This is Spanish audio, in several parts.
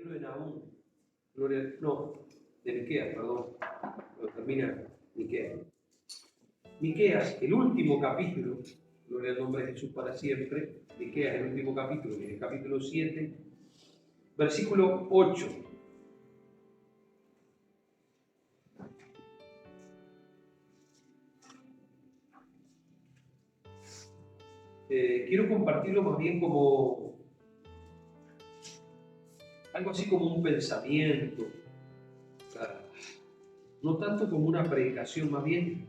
libro de Nahum, de Miqueas, perdón, lo termina Miqueas. Miqueas, el último capítulo, gloria al nombre de Jesús para siempre, Miqueas, el último capítulo, en el capítulo 7, versículo 8. Quiero compartirlo más bien como algo así como un pensamiento, no tanto como una predicación, más bien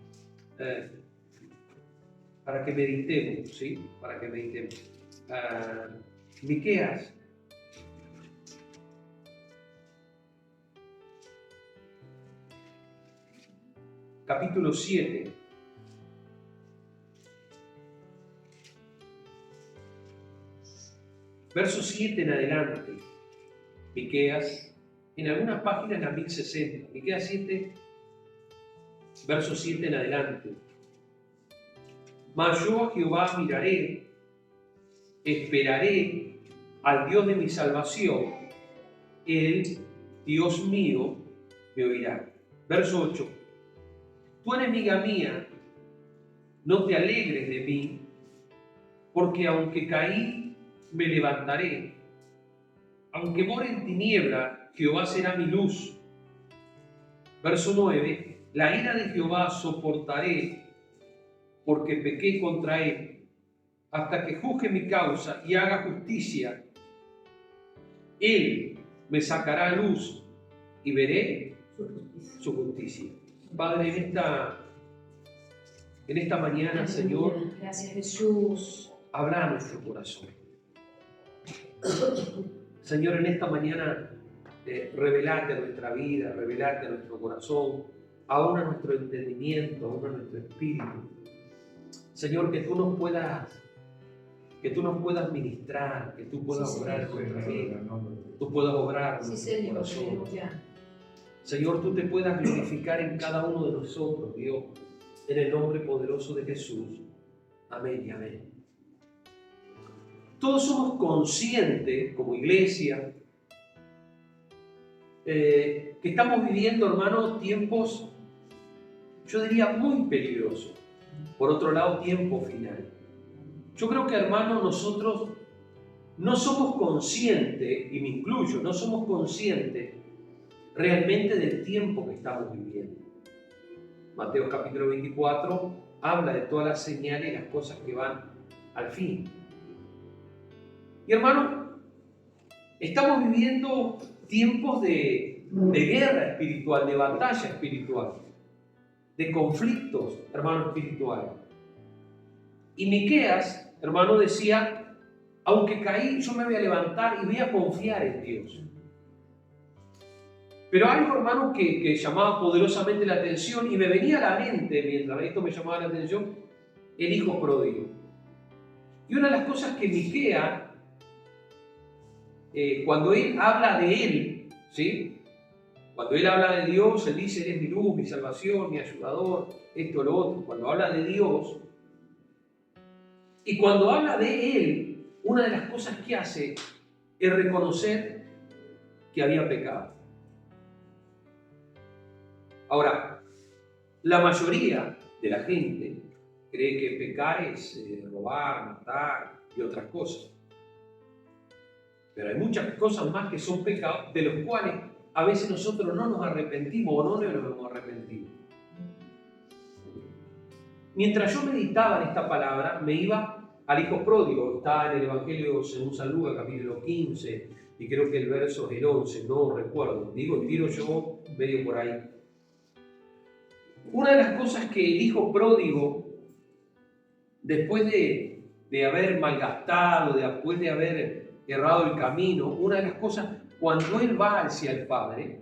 para que meditemos, ¿sí? Para que meditemos. Miqueas, capítulo 7, verso 7 en adelante. Miqueas, en algunas páginas la 1060, Miqueas 7, verso 7 en adelante. Mas yo a Jehová miraré, esperaré al Dios de mi salvación, Él, Dios mío, me oirá. Verso 8. Tú enemiga mía, no te alegres de mí, porque aunque caí, me levantaré. Aunque more en tiniebla, Jehová será mi luz. Verso 9. La ira de Jehová soportaré, porque pequé contra él, hasta que juzgue mi causa y haga justicia. Él me sacará a luz y veré su justicia. Padre, en esta mañana, Señor, gracias Jesús, habla a nuestro corazón. Señor, en esta mañana, revelarte a nuestra vida, revelarte a nuestro corazón, aún a nuestro entendimiento, aún a nuestro espíritu. Señor, que tú nos puedas ministrar, que tú puedas obrar en nuestra vida, tú puedas obrar en nuestro corazón. Señor, tú te puedas glorificar en cada uno de nosotros, Dios, en el nombre poderoso de Jesús. Amén y amén. Todos somos conscientes, como iglesia, que estamos viviendo, hermanos, tiempos, yo diría, muy peligrosos. Por otro lado, tiempo final. Yo creo que, hermanos, nosotros no somos conscientes, y me incluyo, no somos conscientes realmente del tiempo que estamos viviendo. Mateo capítulo 24 habla de todas las señales y las cosas que van al fin. Y hermano, estamos viviendo tiempos de guerra espiritual, de batalla espiritual, de conflictos, hermano, espirituales. Y Miqueas, hermano, decía, aunque caí, yo me voy a levantar y voy a confiar en Dios. Pero algo, hermano, que llamaba poderosamente la atención y me venía a la mente mientras esto me llamaba la atención, el hijo pródigo. Y una de las cosas que Miqueas, cuando él habla de él, ¿sí? Cuando él habla de Dios, él dice, Él es mi luz, mi salvación, mi ayudador, esto, lo otro. Cuando habla de Dios, y cuando habla de él, una de las cosas que hace es reconocer que había pecado. Ahora, la mayoría de la gente cree que pecar es robar, matar y otras cosas. Pero hay muchas cosas más que son pecados, de los cuales a veces nosotros no nos arrepentimos o no nos hemos arrepentido. Mientras yo meditaba en esta palabra, me iba al hijo pródigo. Está en el Evangelio según San Lucas, capítulo 15, y creo que el verso es el 11, no recuerdo. Digo, tiro yo medio por ahí. Una de las cosas que el hijo pródigo, después de haber malgastado, después de haber errado el camino, una de las cosas, cuando él va hacia el Padre,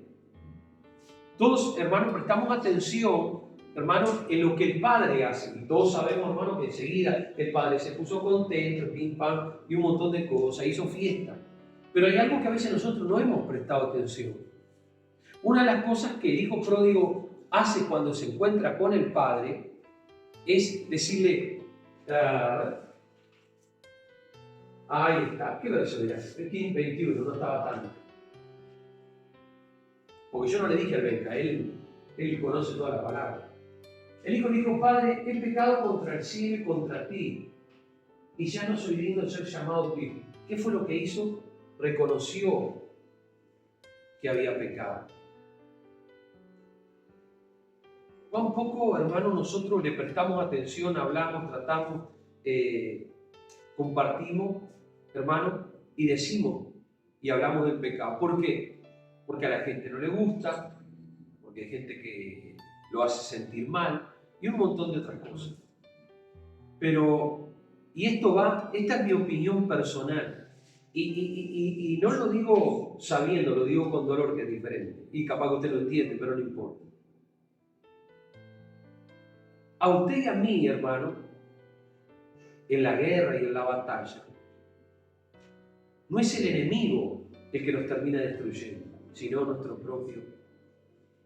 todos, hermanos, prestamos atención, hermanos, en lo que el Padre hace. Y todos sabemos, hermanos, que enseguida el Padre se puso contento, pim, pam, y un montón de cosas, hizo fiesta. Pero hay algo que a veces nosotros no hemos prestado atención. Una de las cosas que el hijo pródigo hace cuando se encuentra con el Padre es decirle, ahí está, ¿qué verso era? 21, no estaba tanto. Porque yo no le dije al Benja, él conoce toda la palabra. El hijo le dijo, Padre, he pecado contra el cielo y contra ti, y ya no soy digno de ser llamado tu hijo. ¿Qué fue lo que hizo? Reconoció que había pecado. Un poco, hermano, nosotros le prestamos atención, hablamos, tratamos, compartimos, hermano, y decimos y hablamos del pecado. ¿Por qué? Porque a la gente no le gusta, porque hay gente que lo hace sentir mal y un montón de otras cosas. Pero, esta es mi opinión personal. Y no lo digo sabiendo, lo digo con dolor, que es diferente. Y capaz que usted lo entiende, pero no importa. A usted y a mí, hermano, en la guerra y en la batalla, no es el enemigo el que nos termina destruyendo, sino nuestro propio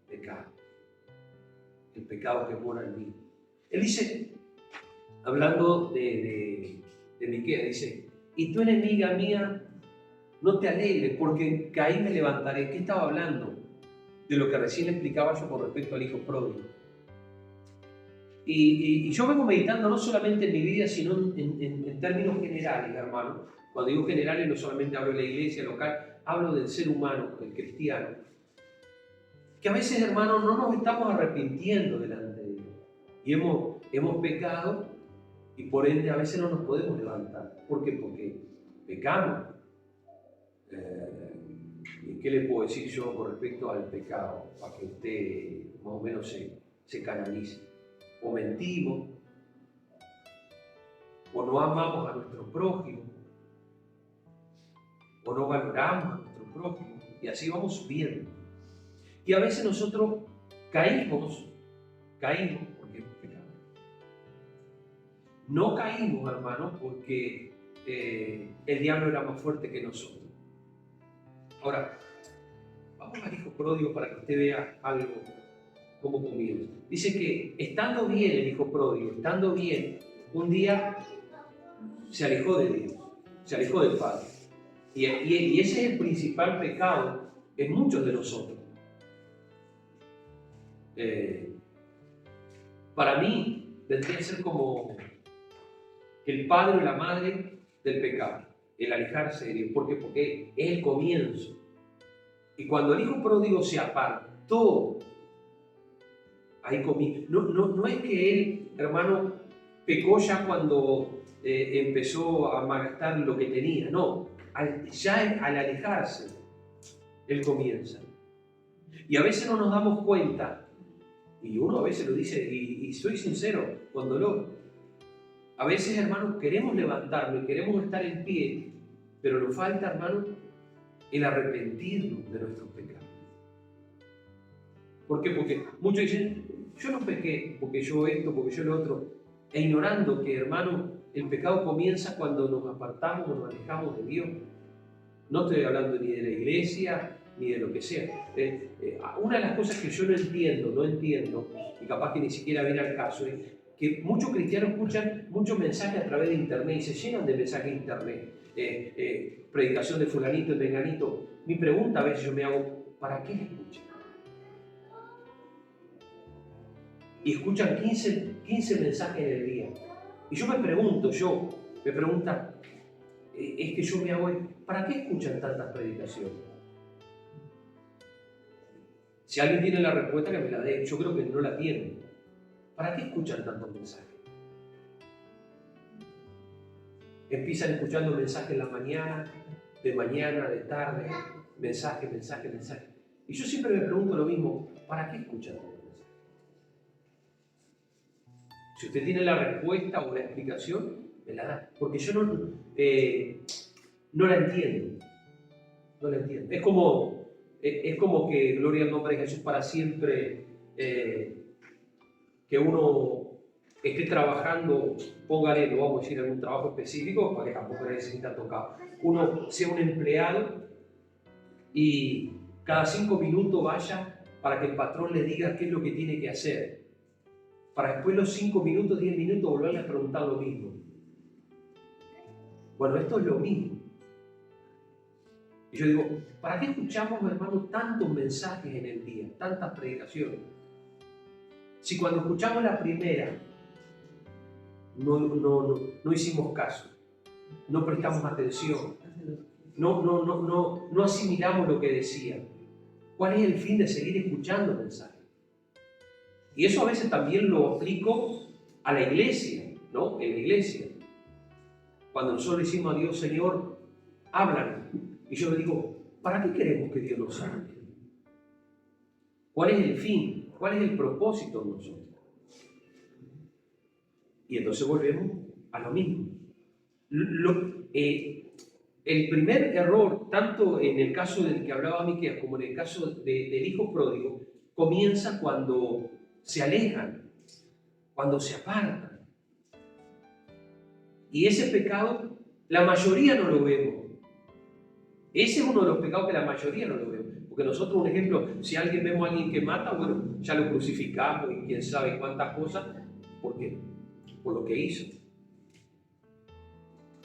pecado. El pecado que mora en mí. Él dice, hablando de Miqueas, dice, y tú, enemiga mía, no te alegres, porque en Caín me levantaré. ¿Qué estaba hablando? De lo que recién explicaba yo con respecto al hijo pródigo. Y yo vengo meditando no solamente en mi vida, sino en términos generales, hermano. Cuando digo generales, no solamente hablo de la iglesia local, hablo del ser humano, del cristiano. Que a veces, hermano, no nos estamos arrepintiendo delante de Dios. Y hemos pecado y por ende a veces no nos podemos levantar. ¿Por qué? Porque pecamos. ¿Qué le puedo decir yo con respecto al pecado? Para que usted más o menos se canalice. O mentimos, o no amamos a nuestro prójimo, o no valoramos a nuestro prójimo, y así vamos subiendo. Y a veces nosotros caímos porque hemos pecado. No caímos, hermanos, porque el diablo era más fuerte que nosotros. Ahora, vamos al hijo pródigo para que usted vea algo, cómo comienza. Dice que estando bien el hijo pródigo, estando bien, un día se alejó de Dios, se alejó del Padre. Y ese es el principal pecado en muchos de nosotros. Para mí, tendría que ser como el padre o la madre del pecado, el alejarse de Dios. ¿Por qué? Porque es el comienzo. Y cuando el hijo pródigo se apartó, ahí comienza. No es que él, hermano, pecó ya cuando empezó a malgastar lo que tenía. No, ya al alejarse, él comienza. Y a veces no nos damos cuenta, y uno a veces lo dice, y soy sincero, con dolor. A veces, hermanos, queremos levantarnos, queremos estar en pie, pero nos falta, hermano, el arrepentirnos de nuestros pecados. ¿Por qué? Porque muchos dicen, yo no pequé, porque yo esto, porque yo lo otro, e ignorando que, hermano, el pecado comienza cuando nos apartamos o nos alejamos de Dios. No estoy hablando ni de la iglesia, ni de lo que sea. Una de las cosas que yo no entiendo, y capaz que ni siquiera viene al caso, es que muchos cristianos escuchan muchos mensajes a través de internet y se llenan de mensajes de internet. Predicación de fulanito y menganito. Mi pregunta a veces yo me hago, ¿para qué le escuchan? Y escuchan 15 mensajes en el día. Y yo me pregunto, es que yo me hago, ¿para qué escuchan tantas predicaciones? Si alguien tiene la respuesta, que me la dé. Yo creo que no la tienen. ¿Para qué escuchan tantos mensajes? Empiezan escuchando mensajes en la mañana, de tarde, mensaje. Y yo siempre me pregunto lo mismo, ¿para qué escuchan tantos mensajes? Si usted tiene la respuesta o la explicación, me la da. Porque yo no la entiendo. Es como que, gloria al nombre de Jesús, para siempre, que uno esté trabajando, póngale, no vamos a decir algún trabajo específico, para que tampoco le necesita tocar. Uno sea un empleado y cada 5 minutos vaya para que el patrón le diga qué es lo que tiene que hacer. Para después los 5 minutos, 10 minutos, volverle a preguntar lo mismo. Bueno, esto es lo mismo. Y yo digo, ¿para qué escuchamos, hermano, tantos mensajes en el día, tantas predicaciones? Si cuando escuchamos la primera no hicimos caso, no prestamos atención, no asimilamos lo que decía. ¿Cuál es el fin de seguir escuchando mensajes? Y eso a veces también lo aplico a la iglesia, ¿no? En la iglesia. Cuando nosotros decimos a Dios, Señor, háblanos. Y yo le digo, ¿para qué queremos que Dios nos hable? ¿Cuál es el fin? ¿Cuál es el propósito de nosotros? Y entonces volvemos a lo mismo. El primer error, tanto en el caso del que hablaba Miqueas como en el caso del hijo pródigo, comienza cuando se alejan, cuando se apartan. Y ese pecado, la mayoría no lo vemos. Ese es uno de los pecados que la mayoría no lo vemos. Porque nosotros, un ejemplo, si vemos a alguien que mata, bueno, ya lo crucificamos y quién sabe cuántas cosas. ¿Por qué? Por lo que hizo.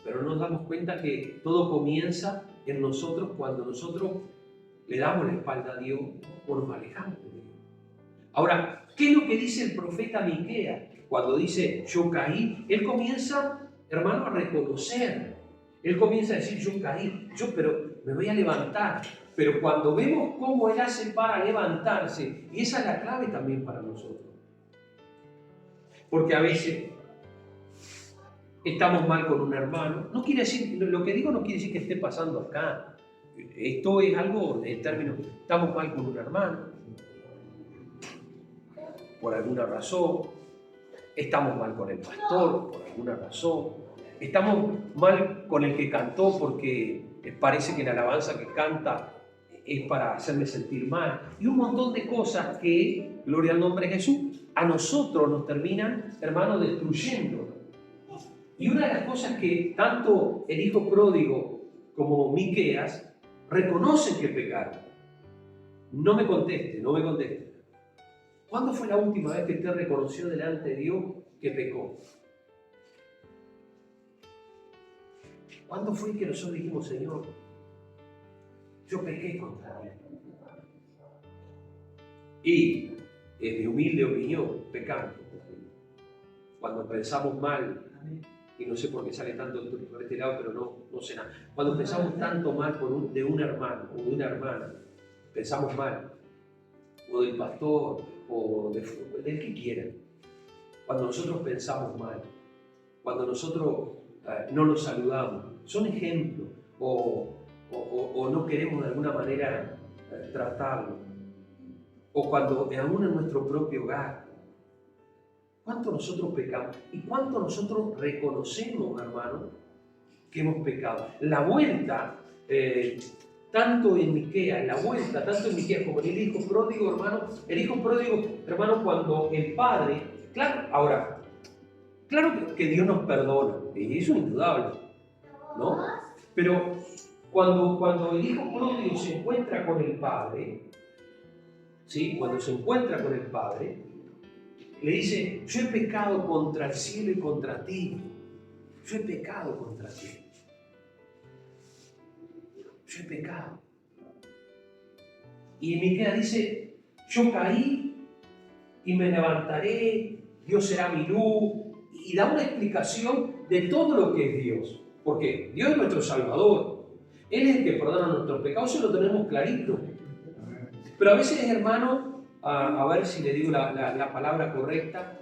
Pero no nos damos cuenta que todo comienza en nosotros cuando nosotros le damos la espalda a Dios o nos alejamos de Dios. Ahora, ¿qué es lo que dice el profeta Miqueas? Cuando dice, yo caí, él comienza, hermano, a reconocer. Él comienza a decir, yo caí, pero me voy a levantar. Pero cuando vemos cómo él hace para levantarse, y esa es la clave también para nosotros. Porque a veces estamos mal con un hermano. No quiere decir, lo que digo no quiere decir que esté pasando acá. Esto es algo en términos, estamos mal con un hermano, por alguna razón. Estamos mal con el pastor, por alguna razón. Estamos mal con el que cantó porque parece que la alabanza que canta es para hacerme sentir mal. Y un montón de cosas que, gloria al nombre de Jesús, a nosotros nos terminan, hermanos, destruyendo. Y una de las cosas que tanto el hijo pródigo como Miqueas reconocen que pecaron. No me conteste. ¿Cuándo fue la última vez que usted reconoció delante de Dios que pecó? ¿Cuándo fue que nosotros dijimos, Señor, yo pequé contra ti? Y, en mi humilde opinión, pecamos. Cuando pensamos mal, y no sé por qué sale tanto por este lado, pero no sé nada. Cuando pensamos tanto mal de un hermano o de una hermana, pensamos mal, o del pastor, o del que quieran. Cuando nosotros pensamos mal, cuando nosotros no nos saludamos, son ejemplos, o no queremos de alguna manera tratarlo, o cuando aún en nuestro propio hogar, ¿cuánto nosotros pecamos? ¿Y cuánto nosotros reconocemos, hermano, que hemos pecado? La vuelta, tanto en Miqueas, como en el hijo pródigo, hermano, cuando el padre, claro que Dios nos perdona, y eso es indudable, ¿no? Pero cuando el hijo pródigo se encuentra con el padre, ¿sí? Cuando se encuentra con el padre, le dice, yo he pecado contra el cielo y contra ti. Yo he pecado contra ti. Yo he pecado. Y Miqueas dice, yo caí y me levantaré, Dios será mi luz. Y da una explicación de todo lo que es Dios. Porque Dios es nuestro Salvador. Él es el que perdona nuestros pecados, eso lo tenemos clarito. Pero a veces, hermano, a ver si le digo la palabra correcta,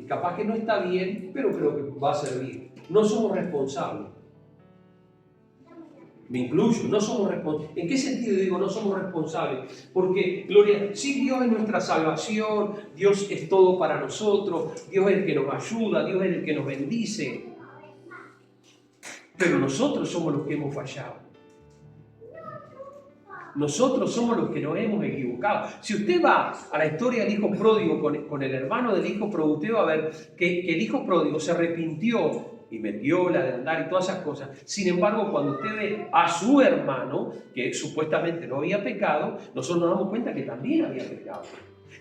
capaz que no está bien, pero creo que va a servir. No somos responsables. Me incluyo, no somos responsables. ¿En qué sentido digo no somos responsables? Porque, gloria, sí, Dios es nuestra salvación, Dios es todo para nosotros, Dios es el que nos ayuda, Dios es el que nos bendice. Pero nosotros somos los que hemos fallado. Nosotros somos los que nos hemos equivocado. Si usted va a la historia del hijo pródigo con el hermano del hijo pródigo, usted va a ver que el hijo pródigo se arrepintió y metió la de andar y todas esas cosas. Sin embargo, cuando usted ve a su hermano, que supuestamente no había pecado, nosotros nos damos cuenta que también había pecado.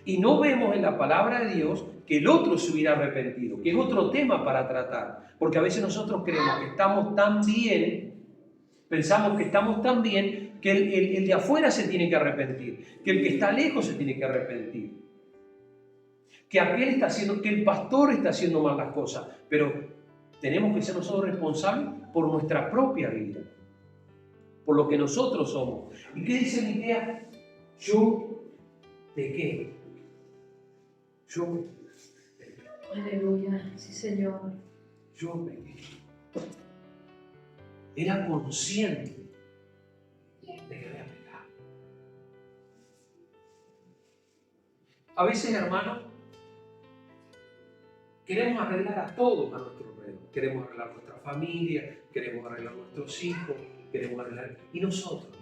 Y no vemos en la palabra de Dios que el otro se hubiera arrepentido, que es otro tema para tratar. Porque a veces nosotros creemos que estamos tan bien, pensamos que estamos tan bien, que el de afuera se tiene que arrepentir, que el que está lejos se tiene que arrepentir, que aquel está haciendo, que el pastor está haciendo mal las cosas, pero tenemos que ser nosotros responsables por nuestra propia vida, por lo que nosotros somos. ¿Y qué dice Miqueas? Yo pequé. Yo pequé. Aleluya, sí Señor. Yo pequé. Era consciente de que había pecado. A veces, hermanos, queremos arreglar a todos a nuestro alrededor. Queremos arreglar nuestra familia, queremos arreglar nuestros hijos, queremos arreglar... Y nosotros.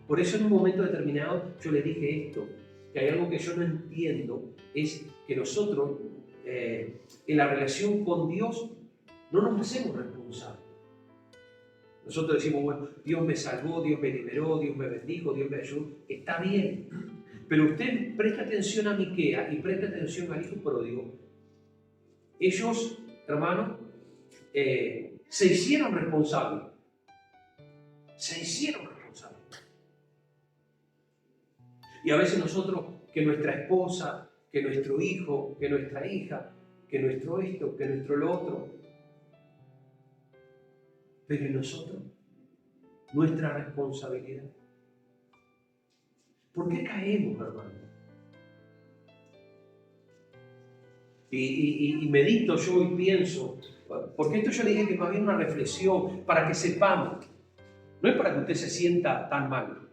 Por eso en un momento determinado yo le dije esto, que hay algo que yo no entiendo, es que nosotros en la relación con Dios no nos hacemos responsables. Nosotros decimos, bueno, Dios me salvó, Dios me liberó, Dios me bendijo, Dios me ayudó. Está bien. Pero usted presta atención a Miqueas y presta atención al hijo pródigo. Ellos, hermanos, se hicieron responsables. Se hicieron responsables. Y a veces nosotros, que nuestra esposa, que nuestro hijo, que nuestra hija, que nuestro esto, que nuestro lo otro. Pero en nosotros, nuestra responsabilidad. ¿Por qué caemos, hermano? Y medito yo y pienso, porque esto yo le dije que más bien una reflexión, para que sepamos. No es para que usted se sienta tan mal.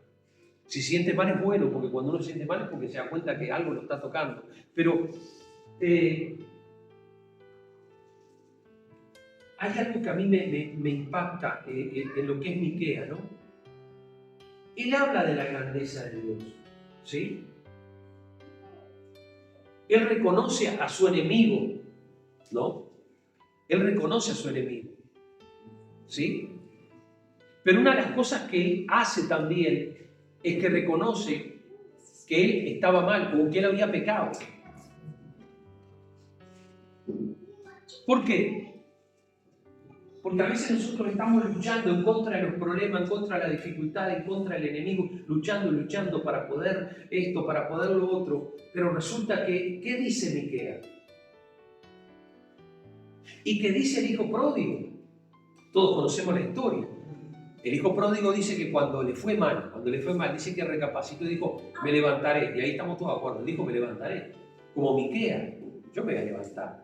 Si siente mal es bueno, porque cuando uno se siente mal es porque se da cuenta que algo lo está tocando. Pero hay algo que a mí me impacta en lo que es Miqueas, ¿no? Él habla de la grandeza de Dios, ¿sí? Él reconoce a su enemigo, ¿no? Él reconoce a su enemigo, ¿sí? Pero una de las cosas que él hace también es que reconoce que él estaba mal o que él había pecado. ¿Por qué? Porque a veces nosotros estamos luchando en contra de los problemas, en contra de la dificultad, en contra del enemigo, luchando para poder esto, para poder lo otro. Pero resulta que, ¿qué dice Miqueas? ¿Y qué dice el hijo pródigo? Todos conocemos la historia. El hijo pródigo dice que cuando le fue mal, dice que recapacitó y dijo, me levantaré. Y ahí estamos todos de acuerdo. Él dijo, me levantaré. Como Miqueas, yo me voy a levantar.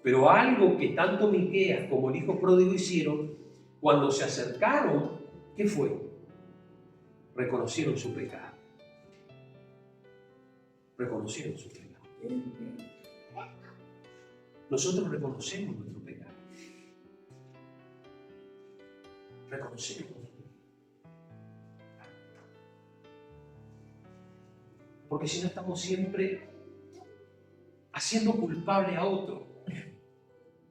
Pero algo que tanto Miqueas como el hijo pródigo hicieron, cuando se acercaron, ¿qué fue? Reconocieron su pecado. Reconocieron su pecado. Nosotros reconocemos nuestro pecado. Reconocemos. Porque si no estamos siempre haciendo culpable a otro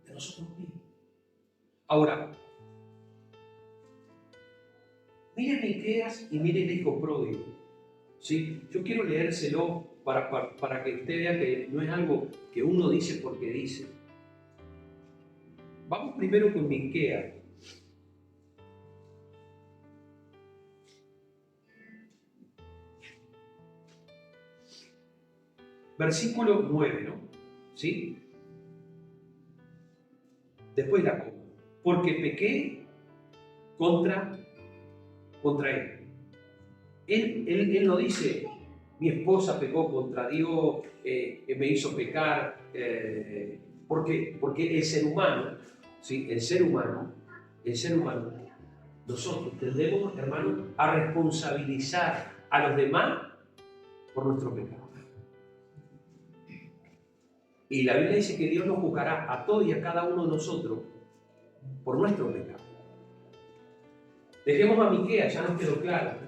de nosotros mismos. Ahora, mire Miqueas y mire el hijo pródigo. ¿Sí? Yo quiero leérselo para que usted vea que no es algo que uno dice porque dice. Vamos primero con Miqueas. Versículo 9, ¿no? ¿Sí? Después la coma. Porque pequé contra él. Él no dice, mi esposa pecó contra Dios, me hizo pecar, porque el ser humano, ¿sí? El ser humano, nosotros tendemos, hermanos, a responsabilizar a los demás por nuestro pecado. Y la Biblia dice que Dios nos juzgará a todos y a cada uno de nosotros por nuestro pecado. Dejemos a Miqueas, ya nos quedó claro.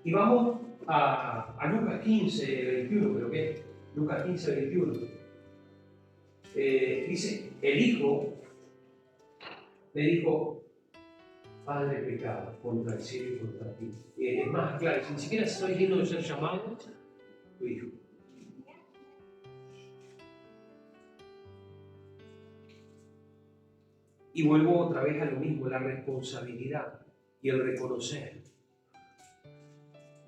Y vamos a Lucas 15, 21, creo que es. Lucas 15, 21. Dice, el hijo le dijo, Padre, pecado contra el cielo y contra ti. Es más, claro, si ni siquiera estoy digno de ser llamado tu hijo. Y vuelvo otra vez a lo mismo, la responsabilidad y el reconocer.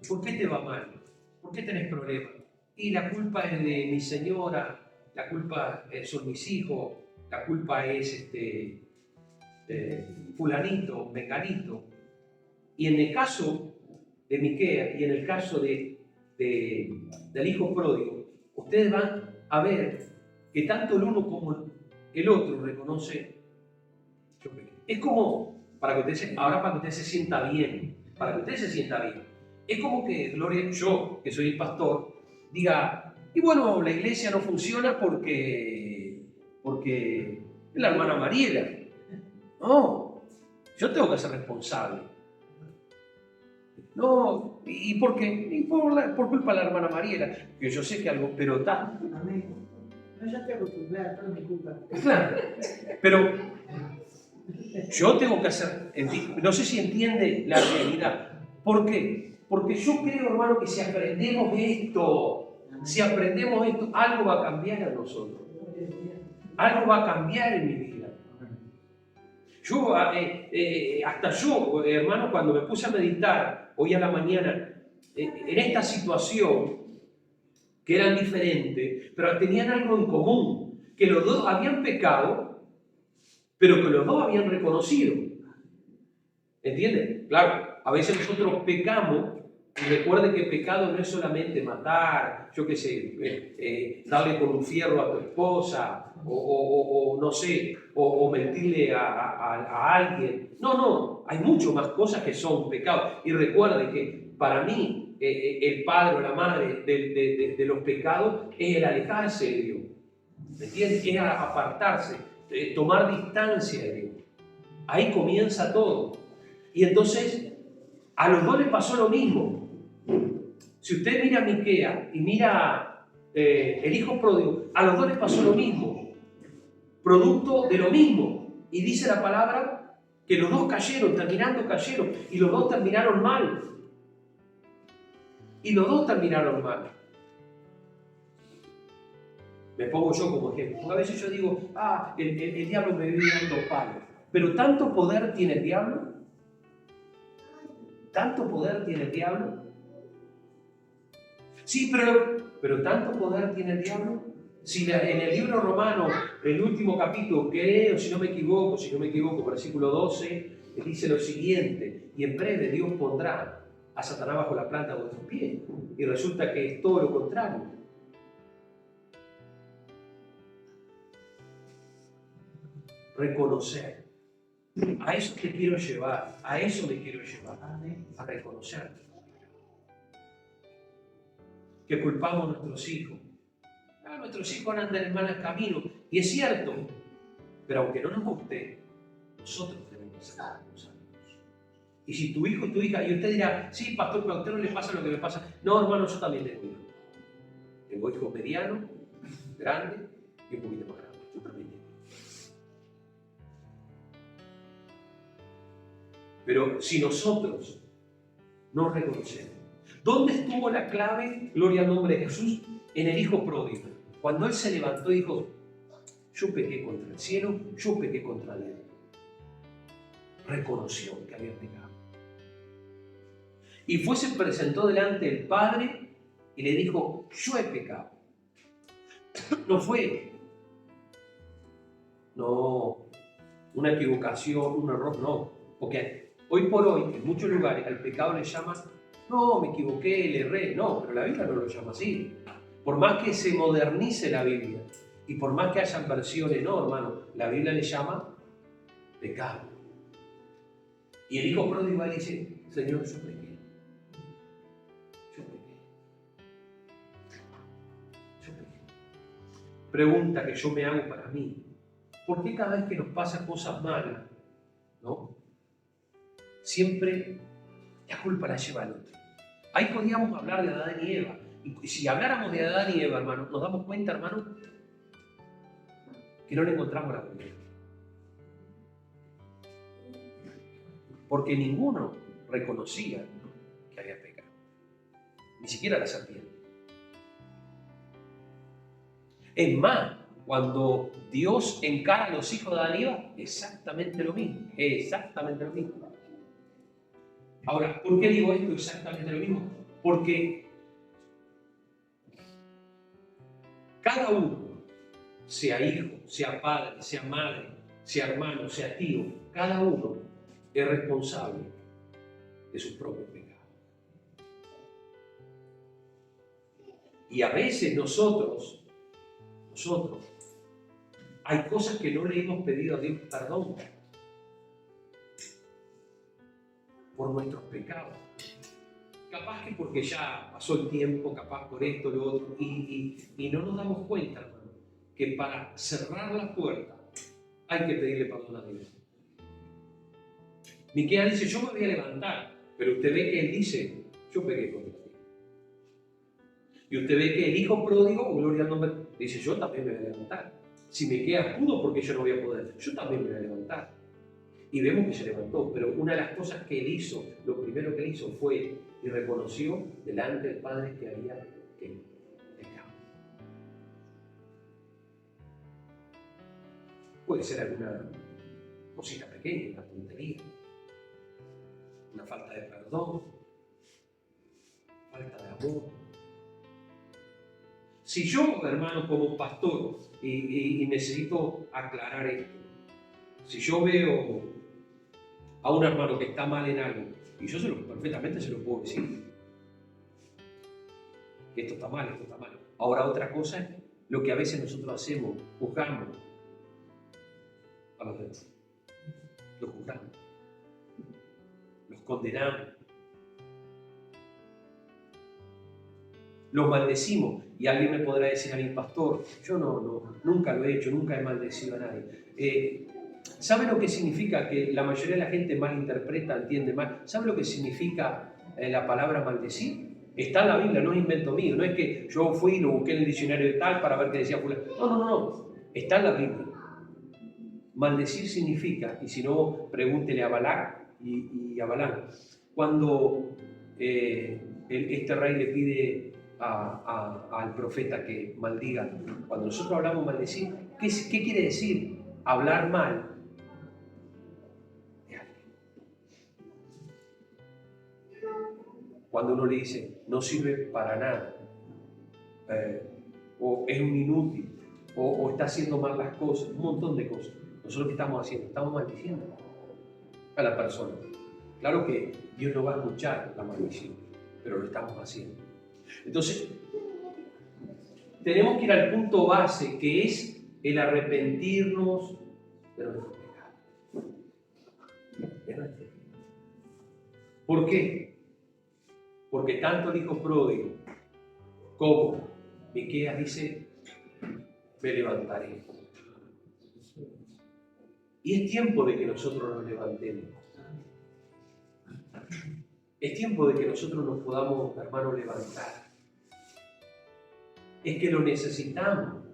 ¿Por qué te va mal? ¿Por qué tenés problemas? Y la culpa es de mi señora, la culpa son mis hijos, la culpa es fulanito, menganito. Y en el caso de Miquea y en el caso del hijo pródigo, ustedes van a ver que tanto el uno como el otro reconoce. Es como, para que usted se sienta bien, es como que Gloria, yo, que soy el pastor, diga, y bueno, la iglesia no funciona porque es la hermana Mariela. No, yo tengo que ser responsable. No, ¿y por qué? Y por culpa de la hermana Mariela, que yo sé que algo, pero está. No, ya te acostumbré, no es mi culpa. Claro, pero yo tengo que hacer, no sé si entiende la realidad. ¿Por qué? Porque yo creo, hermano, que si aprendemos esto, algo va a cambiar en nosotros. Algo va a cambiar en mi vida. Yo, hasta yo, hermano, cuando me puse a meditar hoy a la mañana, en esta situación, que eran diferentes, pero tenían algo en común, que los dos habían pecado, pero que los dos habían reconocido. ¿Entienden? Claro, a veces nosotros pecamos, y recuerden que pecado no es solamente matar, yo qué sé, darle con un fierro a tu esposa, o no sé, o mentirle a alguien. No, hay mucho más cosas que son pecados. Y recuerden que para mí, el padre o la madre de los pecados es el alejarse de Dios. ¿Me entiendes? Es apartarse, tomar distancia de Dios. Ahí comienza todo. Y entonces, a los dos les pasó lo mismo. Si usted mira a Miquea y mira el hijo pródigo, a los dos les pasó lo mismo. Producto de lo mismo. Y dice la palabra que los dos cayeron, y los dos terminaron mal. Me pongo yo como ejemplo. Porque a veces yo digo, el diablo me vive dando palos. Pero tanto poder tiene el diablo. Sí, pero tanto poder tiene el diablo. Si en el libro romano, el último capítulo, creo, si no me equivoco, versículo 12, dice lo siguiente: y en breve Dios pondrá a Satanás bajo la planta de vuestros pies. Y resulta que es todo lo contrario. Reconocer. A eso te quiero llevar, a reconocer. Que culpamos a nuestros hijos. Nuestros hijos andan en mal camino, y es cierto, pero aunque no nos guste, nosotros tenemos que ser responsables. Y si tu hijo y tu hija, y usted dirá, sí, pastor, pero a usted no le pasa lo que me pasa. No, hermano, yo también tengo hijos. Tengo hijos medianos, grandes y un poquito más grandes. Yo también tengo. Pero si nosotros no reconocemos, ¿dónde estuvo la clave, gloria al nombre de Jesús? En el hijo pródigo. Cuando él se levantó y dijo, yo pequé contra el cielo, yo pequé contra Dios. Reconoció que había pecado. Y se presentó delante del Padre y le dijo, yo he pecado. No fue una equivocación, un error, no. Porque hoy por hoy, en muchos lugares, al pecado le llaman, no, me equivoqué, le erré. No, pero la Biblia no lo llama así. Por más que se modernice la Biblia y por más que hayan versiones, no, hermano, la Biblia le llama pecado. Y el hijo pródigo dice, Señor, yo pequé. Pregunta que yo me hago para mí. ¿Por qué cada vez que nos pasan cosas malas, ¿no? Siempre la culpa la lleva el otro? Ahí podríamos hablar de Adán y Eva. Y si habláramos de Adán y Eva, hermano, nos damos cuenta, hermano, que no le encontramos la culpa. Porque ninguno reconocía que había pecado. Ni siquiera la serpiente. Es más, cuando Dios encara a los hijos de Adán y Eva, exactamente lo mismo. Ahora, ¿por qué digo esto exactamente lo mismo? Porque cada uno, sea hijo, sea padre, sea madre, sea hermano, sea tío, cada uno es responsable de sus propios pecados. Y a veces nosotros, hay cosas que no le hemos pedido a Dios perdón por nuestros pecados. Capaz que porque ya pasó el tiempo, capaz por esto, lo otro, y no nos damos cuenta, hermano, que para cerrar la puerta hay que pedirle perdón a Dios. Miqueas dice, yo me voy a levantar, pero usted ve que él dice, yo pequé contra ti. Y usted ve que el hijo pródigo, gloria al nombre, dice, yo también me voy a levantar. Si Miqueas pudo, porque yo no voy a poder, yo también me voy a levantar. Y vemos que se levantó, pero una de las cosas que él hizo, lo primero que él hizo fue y reconoció delante del Padre que había pecado. Puede ser alguna cosita pequeña, una tontería, una falta de perdón, falta de amor. Si yo, hermano, como pastor, y necesito aclarar esto, si yo veo a un hermano que está mal en algo, y yo perfectamente se lo puedo decir, que esto está mal, esto está mal. Ahora otra cosa es lo que a veces nosotros hacemos, juzgamos a los demás. Los juzgamos, los condenamos, los maldecimos. Y alguien me podrá decir a mi pastor, yo nunca lo he hecho, nunca he maldecido a nadie. ¿Sabe lo que significa? Que la mayoría de la gente malinterpreta, entiende mal. ¿Sabe lo que significa la palabra maldecir? Está en la Biblia, no es invento mío. No es que yo fui y lo busqué en el diccionario de tal para ver qué decía fulano. No. Está en la Biblia. Maldecir significa, y si no, pregúntele a Balac y a Balaam. Cuando este rey le pide al profeta que maldiga, cuando nosotros hablamos maldecir, ¿qué quiere decir? Hablar mal de alguien. Cuando uno le dice, no sirve para nada, o es un inútil, o está haciendo mal las cosas, un montón de cosas. Nosotros, ¿qué estamos haciendo? Estamos maldiciendo a la persona. Claro que Dios no va a escuchar la maldición, pero lo estamos haciendo. Entonces, tenemos que ir al punto base, que es el arrepentirnos de nuestros pecados. ¿Por qué? Porque tanto el hijo pródigo como Miqueas dice, me levantaré. Y es tiempo de que nosotros nos levantemos. Es tiempo de que nosotros nos podamos, hermanos, levantar. Es que lo necesitamos.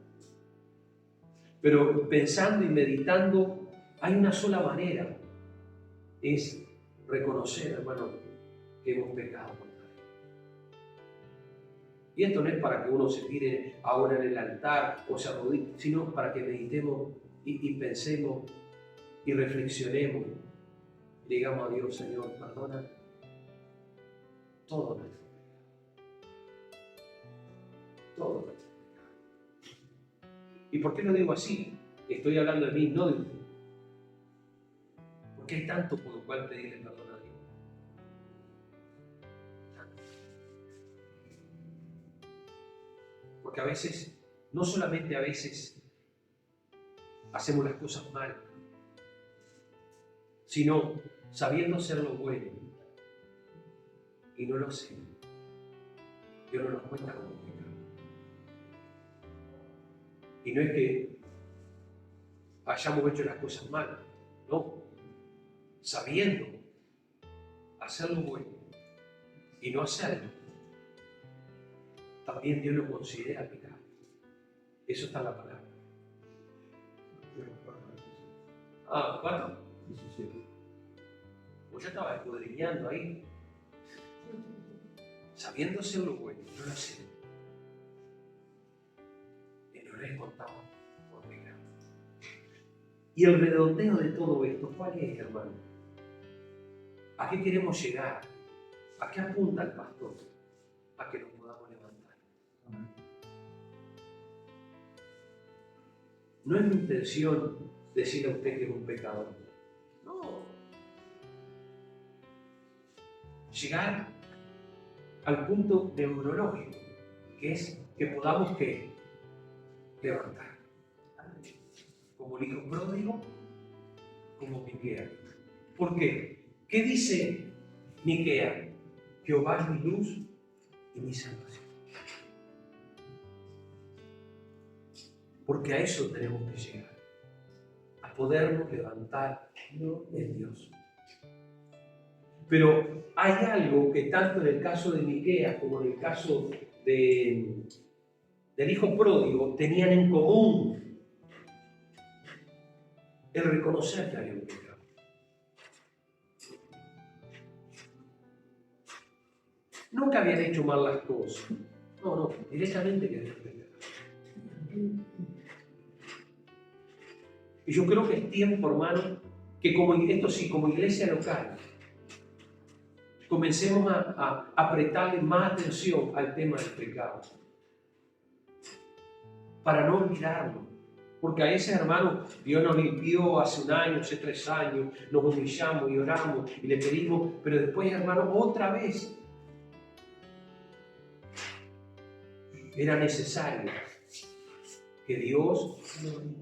Pero pensando y meditando, hay una sola manera. Es reconocer, hermano, que hemos pecado contra Él. Y esto no es para que uno se tire ahora en el altar o se arrodille, sino para que meditemos y pensemos y reflexionemos. Digamos a Dios, Señor, perdona todo nuestro pecado. Todo nuestro pecado. ¿Y por qué lo digo así? Estoy hablando de mí, no de usted. Porque hay tanto por lo cual pedirle perdón a Dios. Tanto. Porque a veces, no solamente a veces, hacemos las cosas mal, sino sabiendo hacer lo bueno y no lo hacemos. Dios no nos cuenta como pecado. Y no es que hayamos hecho las cosas mal, no. Sabiendo hacer lo bueno y no hacerlo, también Dios lo considera pecado. Eso está en la palabra. ¿Cuánto? 17. Pues yo estaba escudriñando ahí, sabiendo hacer lo bueno, no lo hacemos. Y no les contamos por pecado. Y el redondeo de todo esto, ¿cuál es, hermano? ¿A qué queremos llegar? ¿A qué apunta el pastor? a que nos podamos levantar. No es mi intención decirle a usted que es un pecador. No. Llegar al punto neurológico, que es que podamos ¿qué? Levantar. Como el hijo pródigo, como Miquea. ¿Por qué? ¿Qué dice Miquea? Jehová es mi luz y mi salvación. Porque a eso tenemos que llegar, a podernos levantar en Dios. Pero hay algo que tanto en el caso de Miquea como en el caso del hijo pródigo tenían en común: el reconocer que había un pecado. No que habían hecho mal las cosas, no, directamente que habían pecado. Y yo creo que es tiempo, hermano, que como iglesia local, comencemos a prestarle más atención al tema del pecado, para no olvidarlo. Porque a ese hermano Dios nos limpió hace un año, hace 3 años, nos humillamos y oramos y le pedimos, pero después, hermano, otra vez era necesario que Dios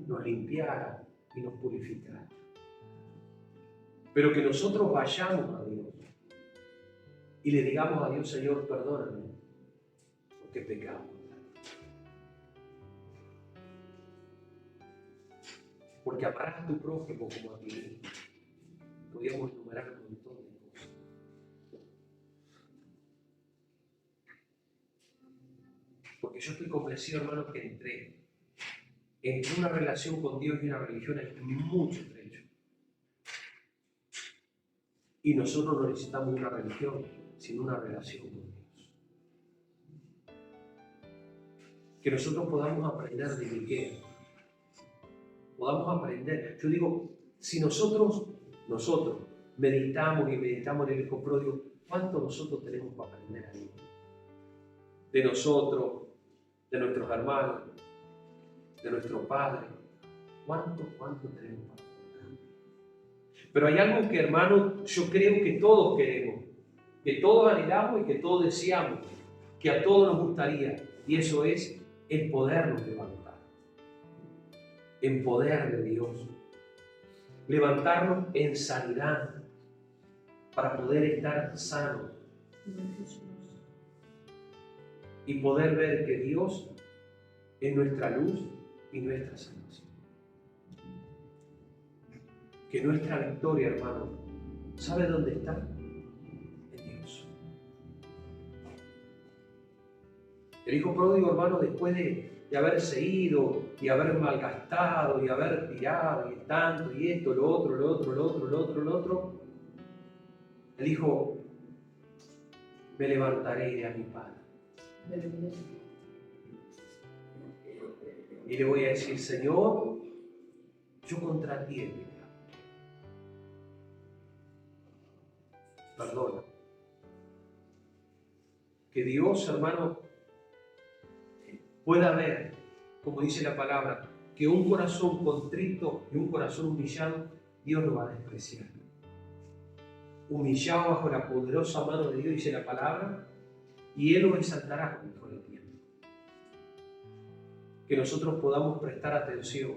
nos limpiara y nos purificara. Pero que nosotros vayamos a Dios y le digamos a Dios: Señor, perdóname, porque pecamos. Porque amarás a tu prójimo como a ti mismo. Podríamos enumerar un montón de cosas. Porque yo estoy convencido, hermano, que entre una relación con Dios y una religión hay mucho trecho. Y nosotros no necesitamos una religión, sino una relación con Dios. Que nosotros podamos aprender de Miquea. Podamos aprender. Yo digo, si nosotros meditamos en el hijo pródigo, ¿cuánto nosotros tenemos para aprender ahí? De nosotros, de nuestros hermanos, de nuestro padre. ¿Cuánto tenemos para aprender? Pero hay algo que, hermano, yo creo que todos queremos, que todos anhelamos y que todos deseamos, que a todos nos gustaría, y eso es el podernos levantar. En poder de Dios, levantarnos en sanidad para poder estar sanos y poder ver que Dios es nuestra luz y nuestra salvación. Que nuestra victoria, hermano, ¿sabe dónde está? En Dios. El hijo pródigo, hermano, después de haberse ido y haber malgastado y haber tirado y tanto y esto, lo otro, él dijo: me levantaré y iré a mi padre. Y le voy a decir: Señor, yo contra ti he pecado. Perdona. Que Dios, hermano, pueda ver, como dice la palabra, que un corazón contrito y un corazón humillado, Dios lo va a despreciar. Humillado bajo la poderosa mano de Dios, dice la palabra, y Él lo exaltará con mejor tiempo. Que nosotros podamos prestar atención,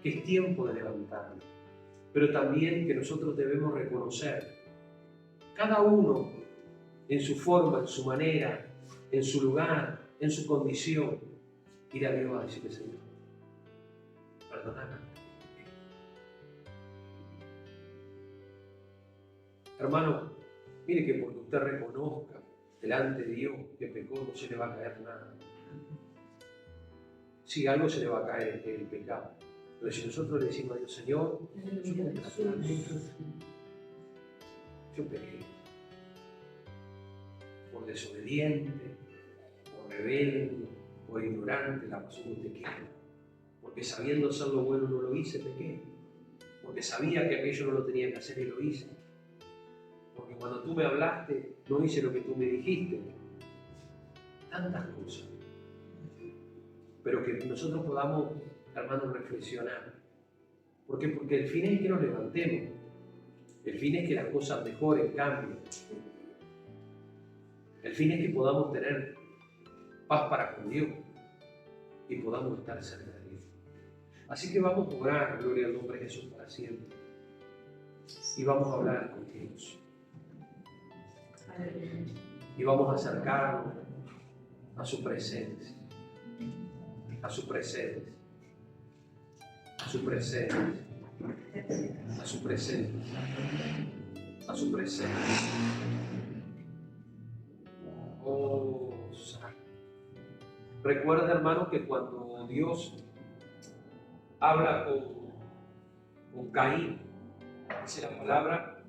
que es tiempo de levantarnos, pero también que nosotros debemos reconocer, cada uno en su forma, en su manera, en su lugar, en su condición, ir a Dios a decirle: Señor, perdóname. Hermano, mire que porque usted reconozca delante de Dios que pecó, no se le va a caer nada. Sí, algo se le va a caer, el pecado. Pero si nosotros le decimos a Dios: Señor, yo pequé por desobediente, por rebelde, por ignorante, la pasó usted quiera. Porque sabiendo hacer lo bueno no lo hice, pequé. Porque sabía que aquello no lo tenía que hacer y lo hice. Porque cuando tú me hablaste, no hice lo que tú me dijiste. tantas cosas. Pero que nosotros podamos, hermanos, reflexionar. ¿Por qué? Porque el fin es que nos levantemos. El fin es que las cosas mejoren, cambien. El fin es que podamos tener paz para con Dios y podamos estar cerca de Dios. Así que vamos a orar, gloria al nombre de Jesús para siempre. Y vamos a hablar con Dios. Y vamos a acercarnos a su presencia. A su presencia. A su presencia. A su presencia. A su presencia. Oh, Santo. Recuerda, hermano, que cuando Dios habla con Caín, dice la palabra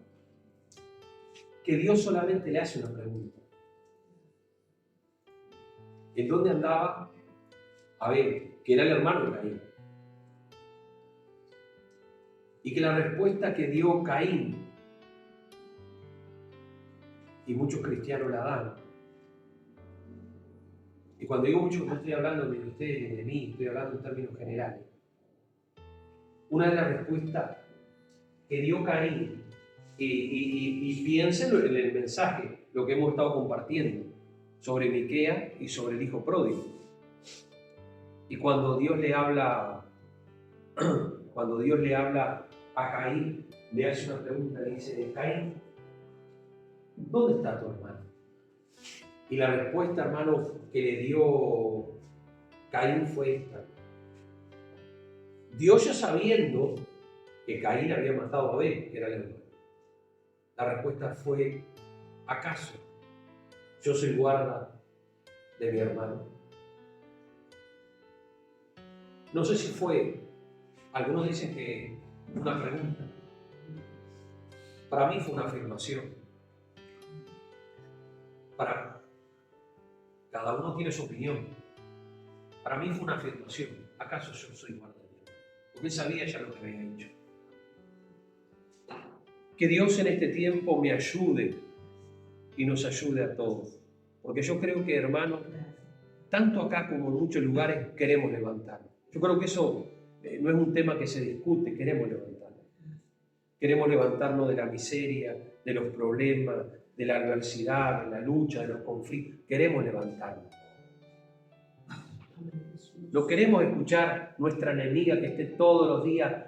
que Dios solamente le hace una pregunta. ¿En dónde andaba Abel, que era el hermano de Caín? Y que la respuesta que dio Caín, y muchos cristianos la dan, y cuando digo muchos, no estoy hablando de ustedes ni de mí, estoy hablando en términos generales. Una de las respuestas que dio Caín, y piensen en el mensaje, lo que hemos estado compartiendo sobre Miquea y sobre el hijo pródigo. Y cuando Dios le habla a Caín, le hace una pregunta, le dice: Caín, ¿dónde está tu hermano? Y la respuesta, hermano, que le dio Caín fue esta. Dios, ya sabiendo que Caín había matado a Abel, que era el hermano, la respuesta fue: ¿acaso yo soy guarda de mi hermano? No sé si fue, algunos dicen que una pregunta. Para mí fue una afirmación. Para cada uno tiene su opinión. Para mí fue una afirmación. ¿Acaso yo soy guarda de mi hermano? Porque él sabía ya lo que había hecho. Que Dios en este tiempo me ayude y nos ayude a todos. Porque yo creo que, hermanos, tanto acá como en muchos lugares queremos levantarnos. Yo creo que eso no es un tema que se discute, queremos levantarnos. Queremos levantarnos de la miseria, de los problemas, de la adversidad, de la lucha, de los conflictos. Queremos levantarnos. No queremos escuchar nuestra enemiga que esté todos los días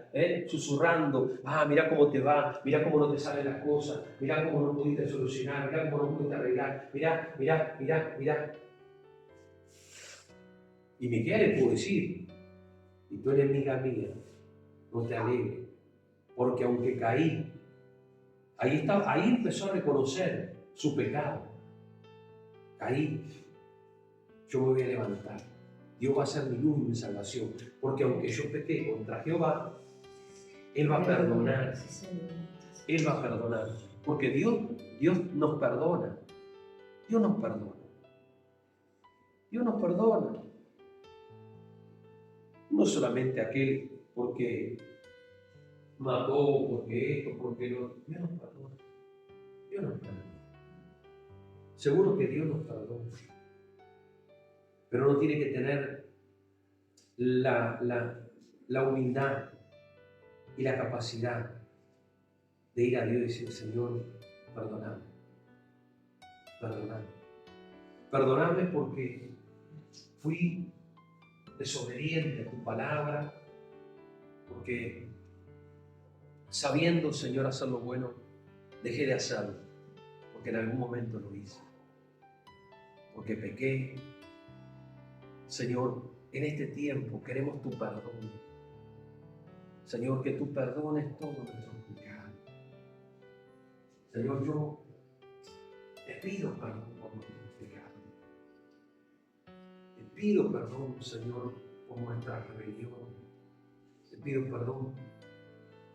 susurrando: mirá cómo te va, mirá cómo no te salen las cosas, mirá cómo no pudiste solucionar, mirá cómo no pudiste arreglar, mirá. Y Miquea le pudo decir: y tú, enemiga mía, no te alegres, porque aunque caí, ahí empezó a reconocer su pecado. Caí, yo me voy a levantar. Dios va a ser mi luz y mi salvación, porque aunque yo pequé contra Jehová, Él va a perdonar. Él va a perdonar, porque Dios nos perdona. Dios nos perdona. Dios nos perdona. No solamente aquel porque mató, porque esto, porque lo... Dios nos perdona. Dios nos perdona. Seguro que Dios nos perdona. Pero uno tiene que tener la humildad y la capacidad de ir a Dios y decir: Señor, perdóname. Perdóname. Perdóname porque fui desobediente a tu palabra, porque sabiendo, Señor, hacer lo bueno, dejé de hacerlo, porque en algún momento lo hice, porque pequé. Señor, en este tiempo queremos tu perdón. Señor, que tú perdones todos nuestros pecados. Señor, yo te pido perdón por nuestros pecados. Te pido perdón, Señor, por nuestra rebelión. Te pido perdón,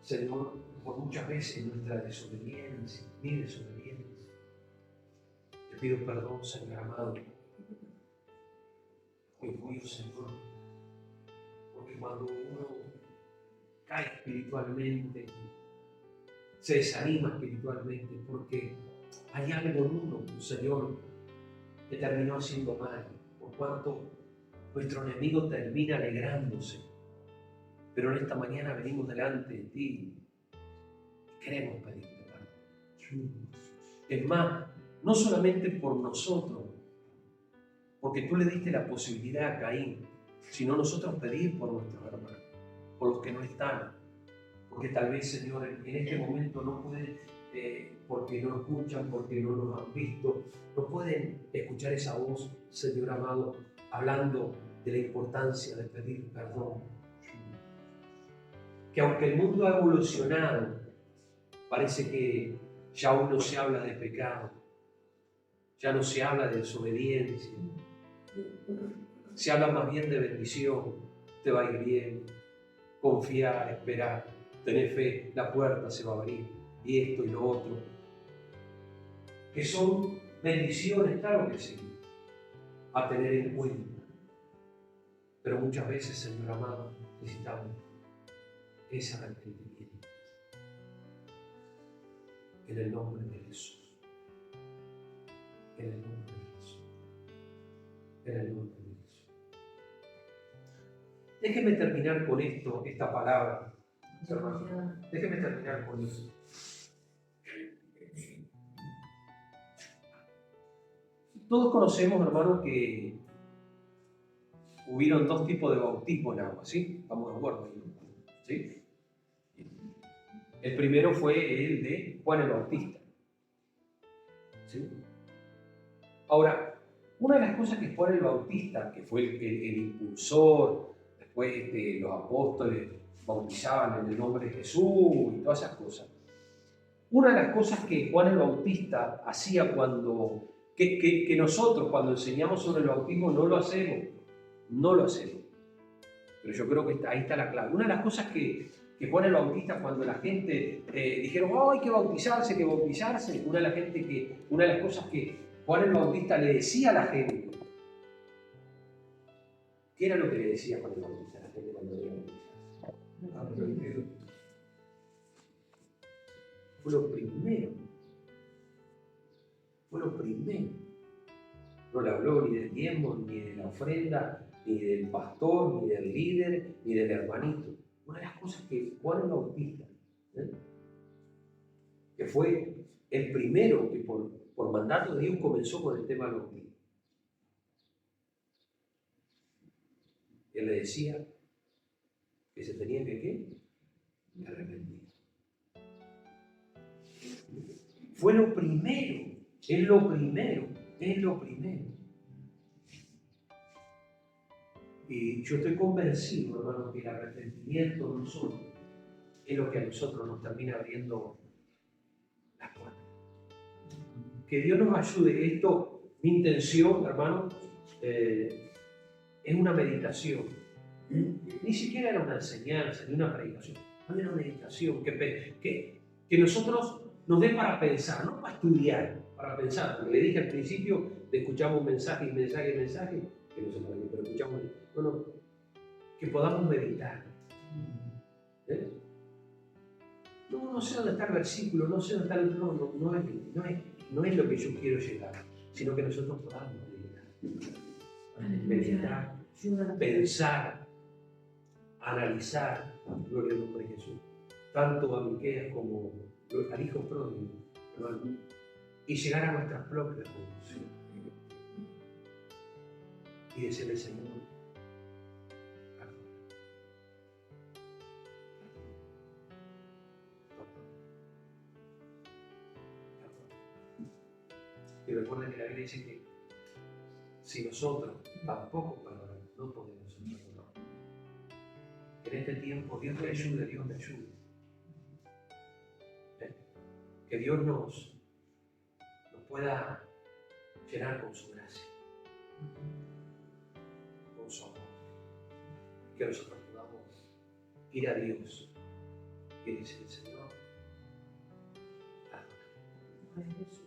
Señor, por muchas veces nuestra desobediencia, mi desobediencia. Te pido perdón, Señor amado, orgullo, Señor, porque cuando uno cae espiritualmente, se desanima espiritualmente, porque hay algo en uno, Señor, te terminó haciendo mal, por cuanto nuestro enemigo termina alegrándose. Pero en esta mañana venimos delante de ti y queremos pedirte perdón. Es más, no solamente por nosotros, porque tú le diste la posibilidad a Caín, sino nosotros pedir por nuestros hermanos, por los que no están. Porque tal vez, Señor, en este momento no pueden, porque no escuchan, porque no nos han visto, no pueden escuchar esa voz, Señor amado, hablando de la importancia de pedir perdón. Que aunque el mundo ha evolucionado, parece que ya aún no se habla de pecado, ya no se habla de desobediencia, se habla más bien de bendición, te va a ir bien, confiar, esperar, tener fe, la puerta se va a abrir, y esto y lo otro. Que son bendiciones, claro que sí, a tener en cuenta. Pero muchas veces, Señor amado, necesitamos ese arrepentimiento. En el nombre de Jesús. En el nombre de Jesús. En el nombre de Jesús. Déjeme terminar con esto, esta palabra. Hermano. Déjeme terminar con eso. Todos conocemos, hermano, que hubieron dos tipos de bautismo en agua, ¿sí? Estamos de acuerdo ahí, ¿no? ¿Sí? El primero fue el de Juan el Bautista. ¿Sí? Ahora, una de las cosas que Juan el Bautista, que fue el impulsor, después los apóstoles bautizaban en el nombre de Jesús y todas esas cosas. Una de las cosas que Juan el Bautista hacía que nosotros cuando enseñamos sobre el bautismo no lo hacemos. Pero yo creo que ahí está la clave. Una de las cosas que Juan el Bautista, cuando la gente dijeron, oh, hay que bautizarse, una de las cosas que Juan el Bautista le decía a la gente, ¿qué era lo que le decía Juan el Bautista a la gente cuando iba a bautizarse? Fue lo primero. No le habló ni del diezmo, ni de la ofrenda, ni del pastor, ni del líder, ni del hermanito. Una de las cosas que Juan el Bautista, que fue el primero que por mandato de Dios comenzó con el tema del bautismo. Él le decía que se tenía que arrepentir. Fue lo primero, es lo primero. Y yo estoy convencido, hermano, que el arrepentimiento de nosotros es lo que a nosotros nos termina abriendo las puertas. Que Dios nos ayude. Esto, mi intención, hermano, es una meditación. Ni siquiera era una enseñanza, ni una predicación. Era una meditación que nosotros nos dé para pensar, no para estudiar, para pensar. Porque le dije al principio, escuchamos mensaje, que no sé para qué, pero escuchamos, que podamos meditar. No sé dónde está el versículo, no sé dónde está el... No es lo que yo quiero llegar, sino que nosotros podamos meditar, pensar, analizar, gloria al nombre de Jesús, tanto a Miqueas como al hijo pródigo, hermano, y llegar a nuestras propias conclusiones y decirle, Señor, y recuerden que la Biblia dice que si nosotros tampoco perdonamos, no podemos perdonar. En este tiempo Dios me ayude, que Dios nos pueda llenar con su gracia, con su amor, que nosotros podamos ir a Dios y decir, Señor, perdóname.